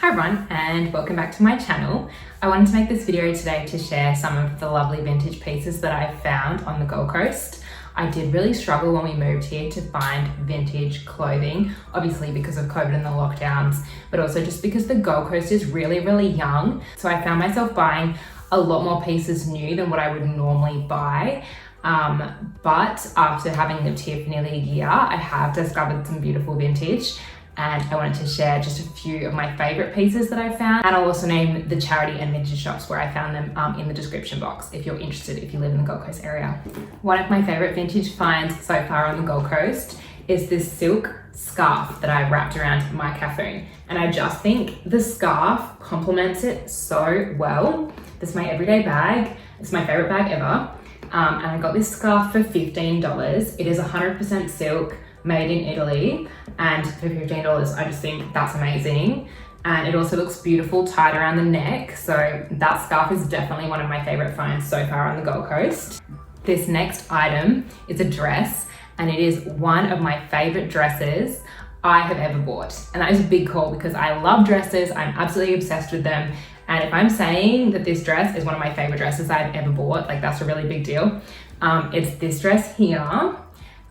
Hi everyone and welcome back to my channel. I wanted to make this video today to share some of the lovely vintage pieces that I found on the Gold Coast. I did really struggle when we moved here to find vintage clothing, obviously because of COVID and the lockdowns, but also just because the Gold Coast is really young. So I found myself buying a lot more pieces new than what I would normally buy. But after having lived here for nearly a year, I have discovered some beautiful vintage. And I wanted to share just a few of my favorite pieces that I found. And I'll also name the charity and vintage shops where I found them in the description box if you're interested, if you live in the Gold Coast area. One of my favorite vintage finds so far on the Gold Coast is this silk scarf that I wrapped around my caffoon. And I just think the scarf complements it so well. This is my everyday bag. It's my favorite bag ever. And I got this scarf for $15. It is 100% silk, made in Italy, and for $15 I just think that's amazing. And it also looks beautiful tied around the neck, so that scarf is definitely one of my favorite finds so far on the Gold Coast. This next item is a dress, and it is one of my favorite dresses I have ever bought. And that is a big call because I love dresses, I'm absolutely obsessed with them. And if I'm saying that this dress is one of my favorite dresses I've ever bought, like that's a really big deal. It's this dress here.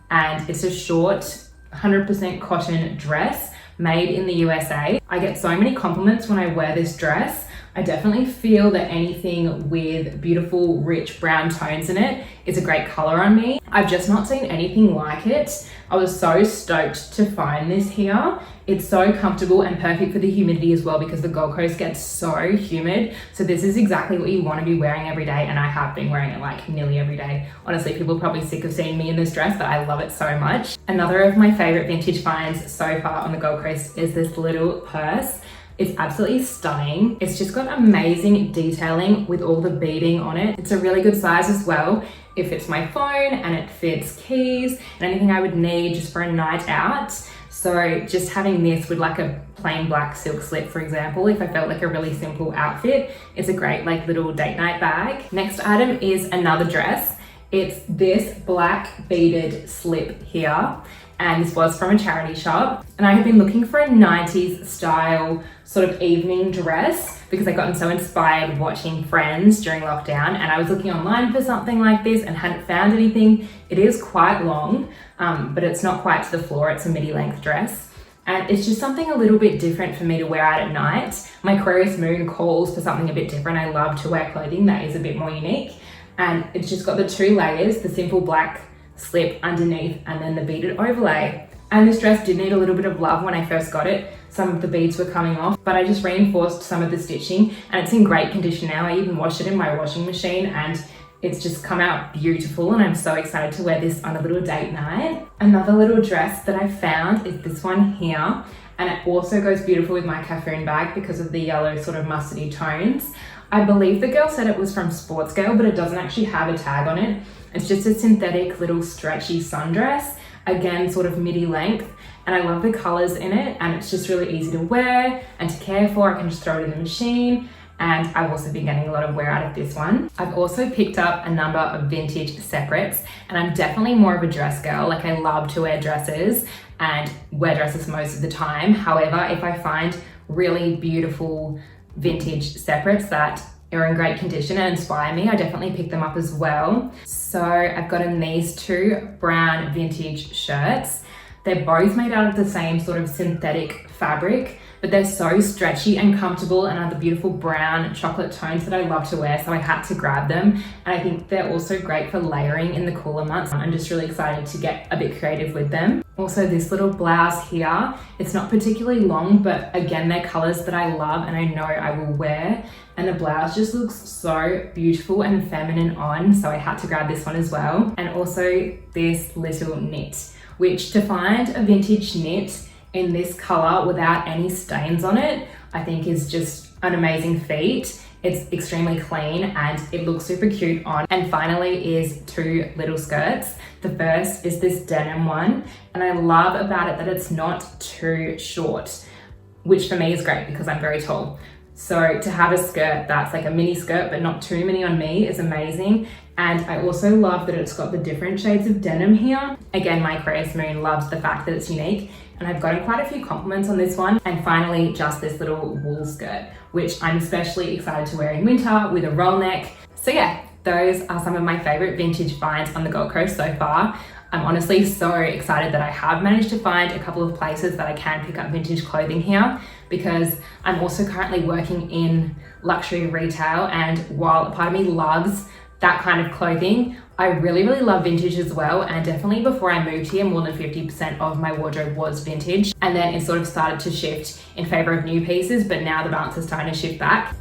And it's a short 100% cotton dress made in the USA. I get so many compliments when I wear this dress. I definitely feel that anything with beautiful, rich brown tones in it is a great color on me. I've just not seen anything like it. I was so stoked to find this here. It's so comfortable and perfect for the humidity as well because the Gold Coast gets so humid. So this is exactly what you want to be wearing every day, and I have been wearing it like nearly every day. Honestly, people are probably sick of seeing me in this dress, but I love it so much. Another of my favorite vintage finds so far on the Gold Coast is this little purse. It's absolutely stunning. It's just got amazing detailing with all the beading on it. It's a really good size as well. It fits my phone and it fits keys and anything I would need just for a night out. So just having this with like a plain black silk slip, for example, if I felt like a really simple outfit, it's a great like little date night bag. Next item is another dress. It's this black beaded slip here. And this was from a charity shop. And I had been looking for a 90s style sort of evening dress because I'd gotten so inspired watching Friends during lockdown, and I was looking online for something like this and hadn't found anything. It is quite long, but it's not quite to the floor. It's a midi length dress. And it's just something a little bit different for me to wear out at night. My Aquarius moon calls for something a bit different. I love to wear clothing that is a bit more unique. And it's just got the two layers, the simple black slip underneath and then the beaded overlay. And this dress did need a little bit of love when I first got it. Some of the beads were coming off, but I just reinforced some of the stitching and it's in great condition now. I even washed it in my washing machine and it's just come out beautiful, and I'm so excited to wear this on a little date night. Another little dress that I found is this one here, and it also goes beautiful with my caffoon bag because of the yellow sort of mustardy tones. I believe the girl said it was from Sports Girl, but it doesn't actually have a tag on it. It's just a synthetic little stretchy sundress, again sort of midi length, and I love the colors in it, and it's just really easy to wear and to care for. I can just throw it in the machine, and I've also been getting a lot of wear out of this one. I've also picked up a number of vintage separates, and I'm definitely more of a dress girl. Like I love to wear dresses and wear dresses most of the time. However, if I find really beautiful vintage separates that are in great condition and inspire me, I definitely pick them up as well. So I've gotten these two brown vintage shirts. They're both made out of the same sort of synthetic fabric, but they're so stretchy and comfortable and are the beautiful brown chocolate tones that I love to wear, so I had to grab them. And I think they're also great for layering in the cooler months. I'm just really excited to get a bit creative with them. Also this little blouse here, it's not particularly long, but again, they're colors that I love and I know I will wear. And the blouse just looks so beautiful and feminine on, so I had to grab this one as well. And also this little knit, which to find a vintage knit in this color without any stains on it, I think is just an amazing feat. It's extremely clean and it looks super cute on. And finally is two little skirts. The first is this denim one, and I love about it that it's not too short, which for me is great because I'm very tall. So to have a skirt that's like a mini skirt but not too mini on me is amazing. And I also love that it's got the different shades of denim here. Again, my Aquarius moon loves the fact that it's unique. and I've gotten quite a few compliments on this one. And finally, just this little wool skirt, which I'm especially excited to wear in winter with a roll neck. So yeah, those are some of my favorite vintage finds on the Gold Coast so far. I'm honestly so excited that I have managed to find a couple of places that I can pick up vintage clothing here, because I'm also currently working in luxury retail, and while a part of me loves that kind of clothing, I really love vintage as well. And definitely before I moved here, more than 50% of my wardrobe was vintage, and then it sort of started to shift in favor of new pieces, but now the balance is starting to shift back.